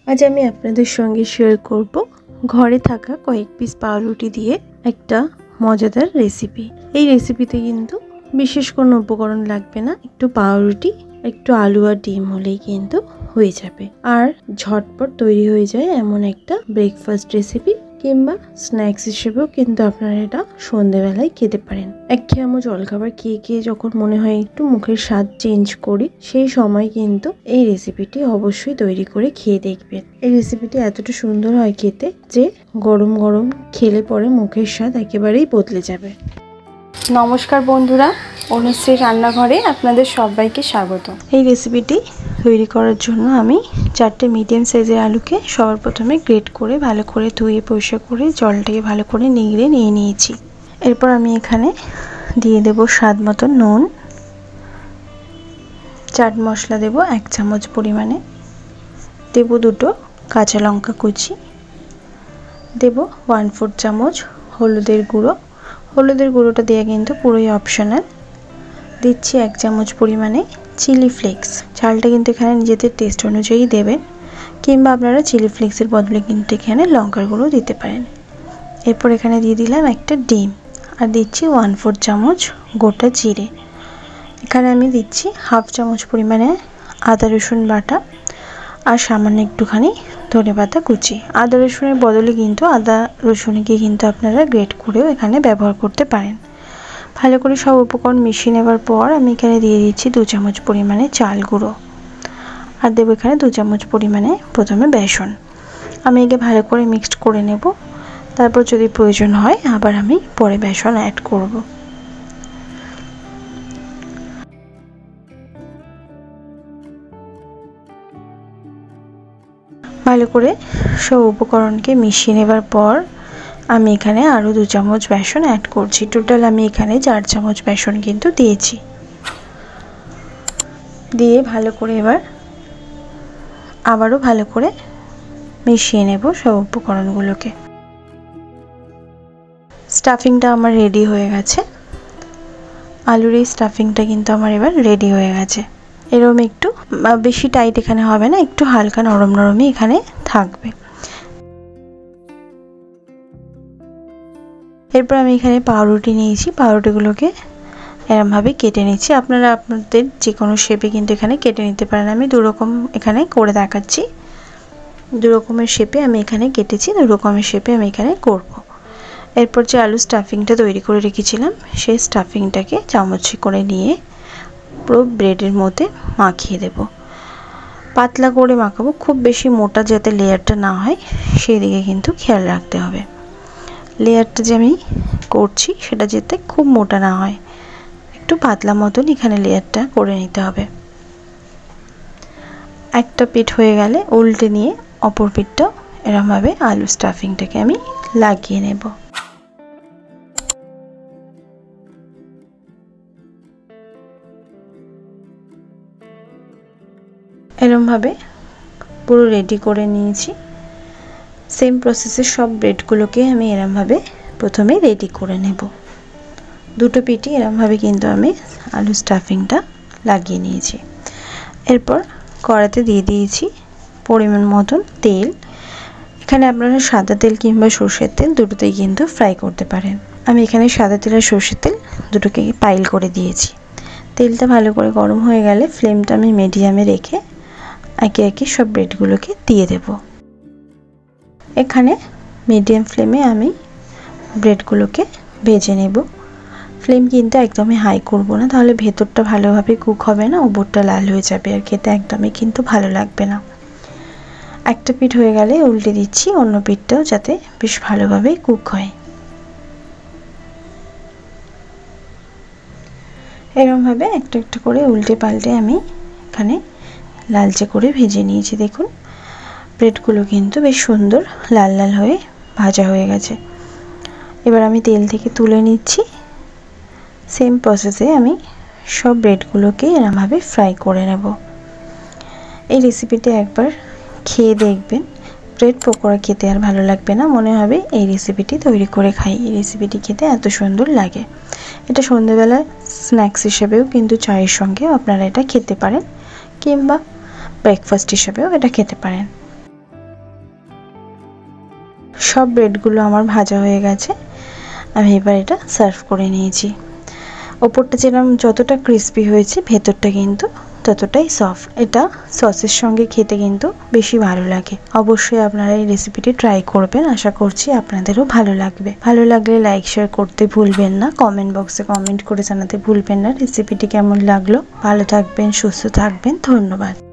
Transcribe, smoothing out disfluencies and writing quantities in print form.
আজ আমি আপনাদের সঙ্গে শেয়ার করব ঘরে থাকা কয়েক পিস পাউরুটি দিয়ে একটা মজাদার রেসিপি। এই রেসিপিতে কিন্তু বিশেষ কোনো উপকরণ লাগবে না, একটু পাউরুটি, একটু আলু আর ডিম হলেই কিন্তু হয়ে যাবে। আর ঝটপট তৈরি হয়ে যায় এমন একটা ব্রেকফাস্ট রেসিপি, কিংবা স্ন্যাক্স হিসেবেও কিন্তু আপনারা এটা সন্ধ্যেবেলায় খেতে পারেন। একঘেয়েমো জলখাবার খেয়ে খেয়ে যখন মনে হয় একটু মুখের স্বাদ চেঞ্জ করি, সেই সময় কিন্তু এই রেসিপিটি অবশ্যই তৈরি করে খেয়ে দেখবেন। এই রেসিপিটি এতটা সুন্দর হয় খেতে যে গরম গরম খেলে পরে মুখের স্বাদ একেবারেই বদলে যাবে। নমস্কার বন্ধুরা, অনুশ্রী রান্নাঘরে আপনাদের সবাইকে স্বাগত। এই রেসিপিটি তৈরি করার জন্য আমি 4টে মিডিয়াম সাইজের আলুকে সবার প্রথমে গ্রেট করে ভালো করে ধুয়ে পরিষ্কার করে জলটাকে ভালো করে নিংড়ে নিয়ে নিয়েছি। এরপর আমি এখানে দিয়ে দেব স্বাদ মতো নুন, চাট মশলা দেব 1 চামচ পরিমাণে, দেব 2টো কাঁচা লঙ্কা কুচি, দেব 1/4 চামচ হলুদের গুঁড়ো। হলুদের গুঁড়োটা দেওয়া কিন্তু পুরোই অপশনাল। দিচ্ছি 1 চামচ পরিমাণে চিলি ফ্লেক্স। ঝালটা কিন্তু এখানে নিজেদের টেস্ট অনুযায়ী দেবেন, কিংবা আপনারা চিলি ফ্লেক্সের বদলে কিন্তু এখানে লঙ্কার গুঁড়ো দিতে পারেন। এরপর এখানে দিয়ে দিলাম একটা ডিম, আর দিচ্ছি 1/4 চামচ গোটা জিরে। এখানে আমি দিচ্ছি 1/2 চামচ পরিমাণে আদা রসুন বাটা, আর সামান্য একটুখানি ধনেপাতা কুচি। আদা রসুনের বদলে কিন্তু আদা রসুনকে কিন্তু আপনারা গ্রেট করেও এখানে ব্যবহার করতে পারেন। ভালো করে সব উপকরণ মিশিয়ে নেবার পর আমি এখানে দিয়ে দিচ্ছি 2 চামচ পরিমাণে চাল গুঁড়ো, আর দেবো এখানে 2 চামচ পরিমাণে প্রথমে বেসন। আমি একে ভালো করে মিক্সড করে নেব, তারপর যদি প্রয়োজন হয় আবার আমি পরে বেসন অ্যাড করব। ভালো করে সব উপকরণকে মিশিয়ে নেবার পর আমি এখানে আরও 2 চামচ বেসন অ্যাড করছি। টোটাল আমি এখানে 4 চামচ বেসন কিন্তু দিয়েছি। দিয়ে ভালো করে এবার আবারও ভালো করে মিশিয়ে নেব সব উপকরণগুলোকে। স্টাফিংটা আমার রেডি হয়ে গেছে। আলুর এই স্টাফিংটা কিন্তু আমার এবার রেডি হয়ে গেছে। এরকম একটু বেশি টাইট এখানে হবে না, একটু হালকা নরম নরমই এখানে থাকবে। এরপর আমি এখানে পাউরুটি নিয়েছি, পাউরুটিগুলোকে এরমভাবে কেটে নিচ্ছি। আপনারা আপনাদের যে কোনো শেপে কিন্তু এখানে কেটে নিতে পারেন। আমি 2 রকম এখানে করে দেখাচ্ছি। 2 রকমের শেপে আমি এখানে কেটেছি, 2 রকমের শেপে আমি এখানে করব। এরপর যে আলু স্টাফিংটা তৈরি করে রেখেছিলাম, সেই স্টাফিংটাকে চামচে করে নিয়ে পুরো ব্রেডের মধ্যে মাখিয়ে দেব। পাতলা করে মাখাবো, খুব বেশি মোটা যাতে লেয়ারটা না হয় সেই দিকে কিন্তু খেয়াল রাখতে হবে। লেয়ারটা যে আমি করছি সেটা যাতে খুব মোটা না হয়, একটু পাতলা মতন এখানে লেয়ারটা করে নিতে হবে। একটা পিঠ হয়ে গেলে উল্টে নিয়ে অপর পিঠটাও এরমভাবে আলু স্টাফিংটাকে আমি লাগিয়ে নেব। এরমভাবে পুরো রেডি করে নিয়েছি। সেম প্রসেসে সব ব্রেডগুলোকে আমি এরমভাবে প্রথমে রেডি করে নেব। 2টো পিঠই এরমভাবে কিন্তু আমি আলু স্টাফিংটা লাগিয়ে নিয়েছি। এরপর কড়াতে দিয়ে দিয়েছি পরিমাণ মতন তেল। এখানে আপনারা সাদা তেল কিংবা সর্ষের তেল দুটোতেই কিন্তু ফ্রাই করতে পারেন। আমি এখানে সাদা তেল আর সর্ষের তেল দুটোকে পাইল করে দিয়েছি। তেলটা ভালো করে গরম হয়ে গেলে ফ্লেমটা আমি মিডিয়ামে রেখে একে একে সব ব্রেডগুলোকে দিয়ে দেব। এখানে মিডিয়াম ফ্লেমে আমি ব্রেডগুলোকে ভেজে নেব। ফ্লেম কিন্তু একদমই হাই করব না, তাহলে ভেতরটা ভালোভাবে কুক হবে না, উপরটা লাল হয়ে যাবে আর খেতে একদমই কিন্তু ভালো লাগবে না। একটা পিঠ হয়ে গেলে উল্টে দিচ্ছি, অন্য পিঠটাও যাতে বেশ ভালোভাবে কুক হয়। এরকমভাবে একটা একটা করে উল্টে পাল্টে আমি এখানে লালচে করে ভেজে নিয়েছি। দেখুন ব্রেডগুলো কিন্তু বেশ সুন্দর লাল লাল হয়ে ভাজা হয়ে গেছে। এবার আমি তেল থেকে তুলে নিচ্ছি। সেম প্রসেসে আমি সব ব্রেডগুলোকে এরমভাবে ফ্রাই করে নেব। এই রেসিপিটি একবার খেয়ে দেখবেন, ব্রেড পকোড়া খেতে আর ভালো লাগবে না, মনে হবে এই রেসিপিটি তৈরি করে খাই। এই রেসিপিটি খেতে এত সুন্দর লাগে। এটা সন্ধ্যেবেলা স্ন্যাক্স হিসেবেও কিন্তু চায়ের সঙ্গেও আপনারা এটা খেতে পারেন, কিংবা ব্রেকফাস্ট হিসেবেও এটা খেতে পারেন। সব ব্রেডগুলো আমার ভাজা হয়ে গেছে। আমি এবার এটা সার্ভ করে নিয়েছি। ওপরটা যেরকম যতটা ক্রিস্পি হয়েছে ভেতরটা কিন্তু ততটাই সফট। এটা সসের সঙ্গে খেতে কিন্তু বেশি ভালো লাগে। অবশ্যই আপনারা এই রেসিপিটি ট্রাই করবেন, আশা করছি আপনাদেরও ভালো লাগবে। ভালো লাগলে লাইক শেয়ার করতে ভুলবেন না, কমেন্ট বক্সে কমেন্ট করে জানাতে ভুলবেন না রেসিপিটি কেমন লাগলো। ভালো থাকবেন, সুস্থ থাকবেন, ধন্যবাদ।